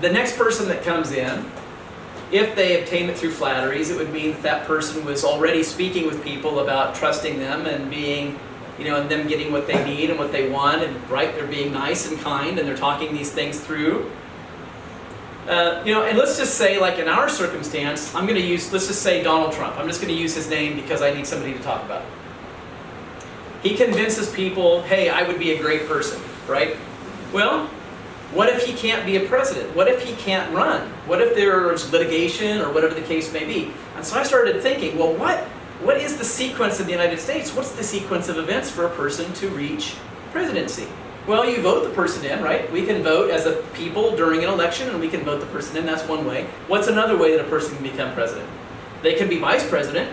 The next person that comes in, if they obtain it through flatteries, it would mean that that person was already speaking with people about trusting them and being, and them getting what they need and what they want, and right, they're being nice and kind and they're talking these things through. And let's just say, like in our circumstance, let's just say Donald Trump. I'm just going to use his name because I need somebody to talk about. He convinces people, hey, I would be a great person, right? Well, what if he can't be a president? What if he can't run? What if there's litigation or whatever the case may be? And so I started thinking, well, what is the sequence in the United States? What's the sequence of events for a person to reach presidency? Well, you vote the person in, right? We can vote as a people during an election, and we can vote the person in. That's one way. What's another way that a person can become president? They can be vice president,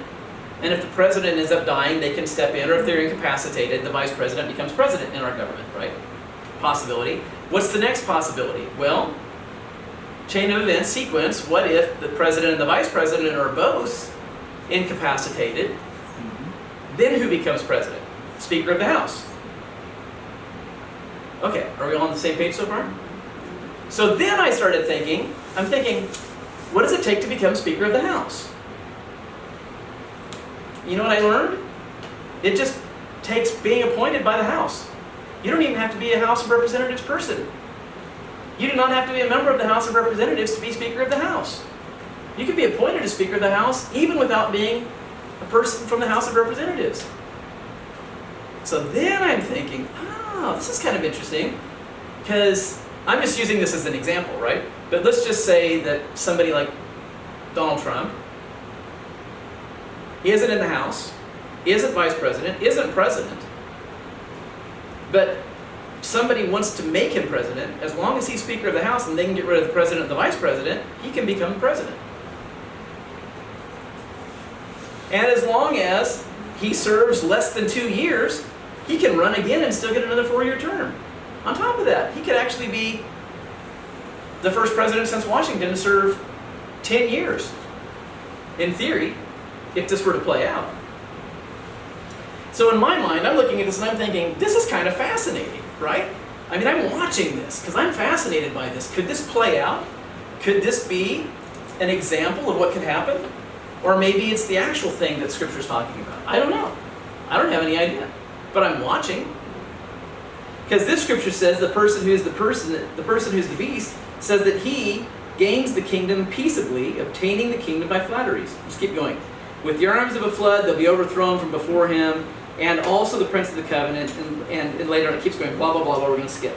and if the president ends up dying, they can step in, or if they're incapacitated, the vice president becomes president in our government, right? Possibility. What's the next possibility? Well, chain of events, sequence. What if the president and the vice president are both incapacitated? Then who becomes president? Speaker of the House. Okay, are we all on the same page so far? So then I started thinking, what does it take to become Speaker of the House? You know what I learned? It just takes being appointed by the House. You don't even have to be a House of Representatives person. You do not have to be a member of the House of Representatives to be Speaker of the House. You can be appointed as Speaker of the House even without being a person from the House of Representatives. So then I'm thinking, this is kind of interesting, because I'm just using this as an example, right? But let's just say that somebody like Donald Trump, he isn't in the House, isn't vice president, isn't president, but somebody wants to make him president. As long as he's Speaker of the House and they can get rid of the president and the vice president, he can become president. And as long as he serves less than 2 years, he can run again and still get another 4-year term. On top of that, he could actually be the first president since Washington to serve 10 years, in theory, if this were to play out. So in my mind, I'm looking at this and I'm thinking, this is kind of fascinating, right? I mean, I'm watching this because I'm fascinated by this. Could this play out? Could this be an example of what could happen? Or maybe it's the actual thing that Scripture's talking about. I don't know. I don't have any idea. But I'm watching. Because this Scripture says the person who's the beast, says that he gains the kingdom peaceably, obtaining the kingdom by flatteries. Let's keep going. With the arms of a flood, they'll be overthrown from before him, and also the prince of the covenant, and later on it keeps going, blah, blah, blah, we're going to skip.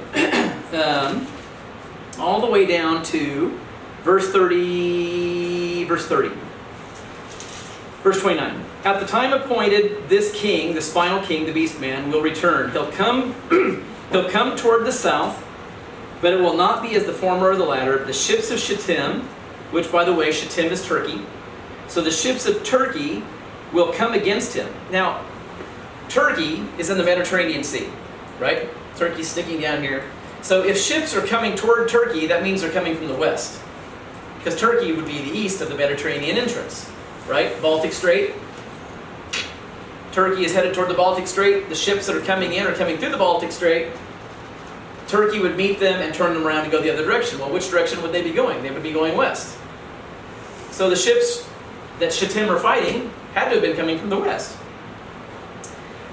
All the way down to verse 30. Verse 29. At the time appointed, this king, this final king, the beast man, will return. He'll come toward the south, but it will not be as the former or the latter. The ships of Shittim, which, by the way, Shittim is Turkey. So the ships of Turkey will come against him. Now, Turkey is in the Mediterranean Sea, right? Turkey's sticking down here. So if ships are coming toward Turkey, that means they're coming from the west. Because Turkey would be the east of the Mediterranean entrance, right? Baltic Strait. Turkey is headed toward the Baltic Strait. The ships that are coming in are coming through the Baltic Strait. Turkey would meet them and turn them around and go the other direction. Well, which direction would they be going? They would be going west. So the ships that Shittim are fighting had to have been coming from the west.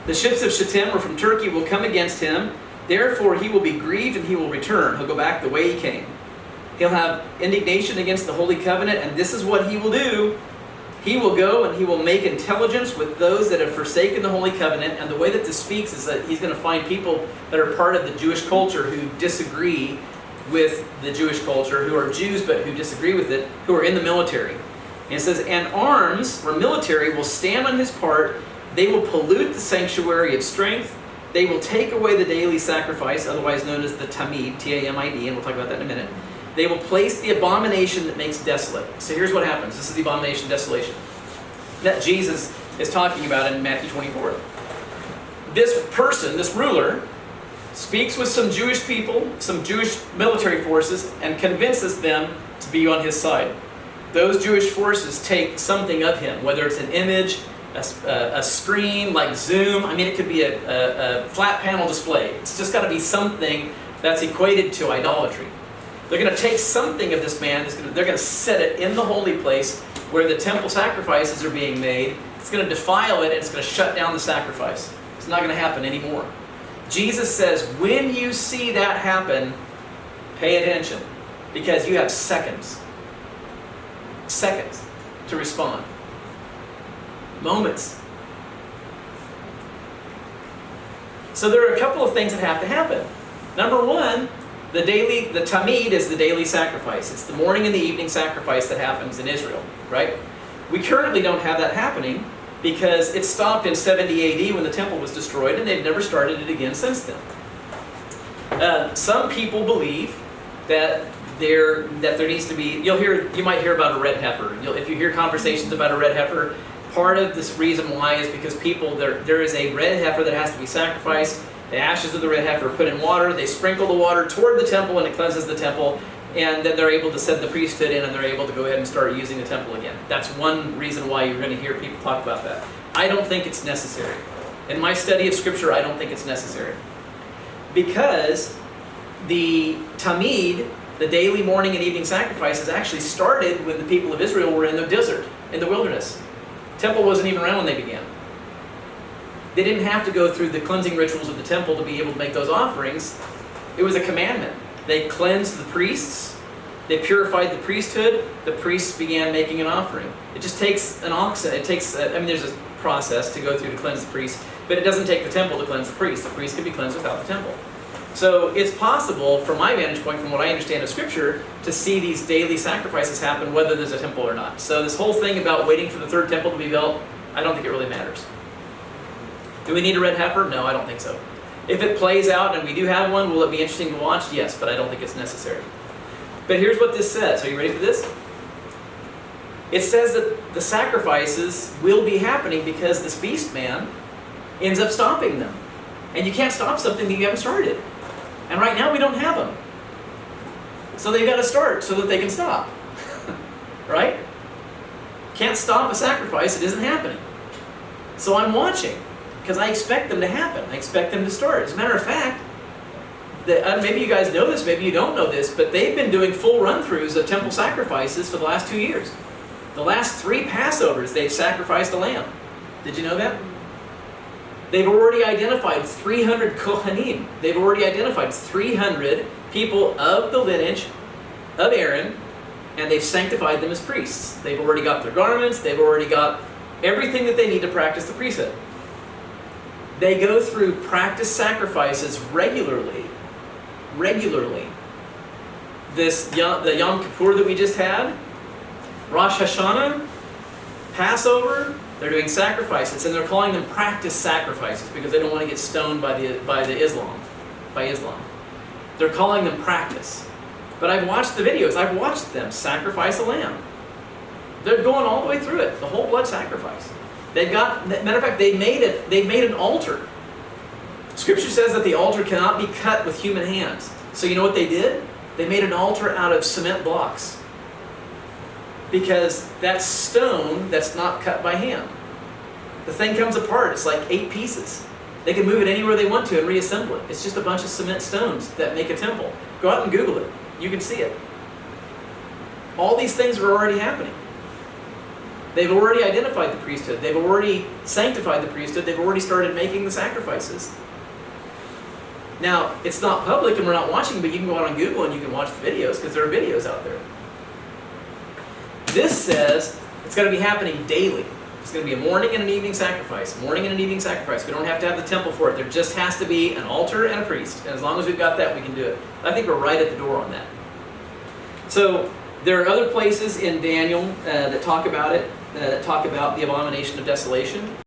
The ships of Shittim or from Turkey will come against him. Therefore he will be grieved and he will return. He'll go back the way he came. He'll have indignation against the Holy Covenant, and this is what he will do. He will go and he will make intelligence with those that have forsaken the Holy Covenant. And the way that this speaks is that he's going to find people that are part of the Jewish culture who disagree with the Jewish culture, who are Jews but who disagree with it, who are in the military. And it says, and arms, or military, will stand on his part. They will pollute the sanctuary of strength. They will take away the daily sacrifice, otherwise known as the Tamid, T-A-M-I-D, and we'll talk about that in a minute. They will place the abomination that makes desolate. So here's what happens. This is the abomination, desolation, that Jesus is talking about in Matthew 24. This person, this ruler, speaks with some Jewish people, some Jewish military forces, and convinces them to be on his side. Those Jewish forces take something of him, whether it's an image, a screen like Zoom. I mean, it could be a flat panel display. It's just got to be something that's equated to idolatry. They're going to take something of this man, they're going to set it in the holy place where the temple sacrifices are being made. It's going to defile it, and it's going to shut down the sacrifice. It's not going to happen anymore. Jesus says, when you see that happen, pay attention, because you have seconds to respond. Moments. So there are a couple of things that have to happen. Number one, the tamid is the daily sacrifice. It's the morning and the evening sacrifice that happens in Israel, right? We currently don't have that happening because it stopped in 70 AD when the temple was destroyed, and they've never started it again since then. Some people believe that there needs to be, you might hear about a red heifer. If you hear conversations about a red heifer, part of this reason why is because there is a red heifer that has to be sacrificed. The ashes of the red heifer are put in water. They sprinkle the water toward the temple, and it cleanses the temple. And then they're able to send the priesthood in, and they're able to go ahead and start using the temple again. That's one reason why you're going to hear people talk about that. I don't think it's necessary. In my study of Scripture, I don't think it's necessary. Because the tamid, the daily morning and evening sacrifices, actually started when the people of Israel were in the desert, in the wilderness. The temple wasn't even around when they began. They didn't have to go through the cleansing rituals of the temple to be able to make those offerings. It was a commandment. They cleansed the priests. They purified the priesthood. The priests began making an offering. It just takes an oxen. It takes, there's a process to go through to cleanse the priest, but it doesn't take the temple to cleanse the priest. The priest can be cleansed without the temple. So it's possible, from my vantage point, from what I understand of Scripture, to see these daily sacrifices happen whether there's a temple or not. So this whole thing about waiting for the third temple to be built, I don't think it really matters. Do we need a red heifer? No, I don't think so. If it plays out and we do have one, will it be interesting to watch? Yes, but I don't think it's necessary. But here's what this says. Are you ready for this? It says that the sacrifices will be happening because this beast man ends up stopping them. And you can't stop something that you haven't started. And right now we don't have them. So they've got to start so that they can stop. Right? Can't stop a sacrifice, it isn't happening. So I'm watching, because I expect them to happen. I expect them to start. As a matter of fact, maybe you guys know this, maybe you don't know this, but they've been doing full run-throughs of temple sacrifices for the last 2 years. The last 3 Passovers, they've sacrificed a lamb. Did you know that? They've already identified 300 Kohanim. They've already identified 300 people of the lineage of Aaron, and they've sanctified them as priests. They've already got their garments. They've already got everything that they need to practice the priesthood. They go through practice sacrifices regularly. The Yom Kippur that we just had, Rosh Hashanah, Passover, they're doing sacrifices, and they're calling them practice sacrifices because they don't want to get stoned by Islam. They're calling them practice. But I've watched the videos. I've watched them sacrifice a lamb. They're going all the way through it, the whole blood sacrifice. Matter of fact, they've made an altar. Scripture says that the altar cannot be cut with human hands. So you know what they did? They made an altar out of cement blocks. Because that's stone that's not cut by hand. The thing comes apart. It's like 8 pieces. They can move it anywhere they want to and reassemble it. It's just a bunch of cement stones that make a temple. Go out and Google it. You can see it. All these things are already happening. They've already identified the priesthood. They've already sanctified the priesthood. They've already started making the sacrifices. Now, it's not public and we're not watching, but you can go out on Google and you can watch the videos because there are videos out there. This says it's going to be happening daily. It's going to be a morning and an evening sacrifice. Morning and an evening sacrifice. We don't have to have the temple for it. There just has to be an altar and a priest. And as long as we've got that, we can do it. I think we're right at the door on that. So there are other places in Daniel that talk about it, that talk about the abomination of desolation.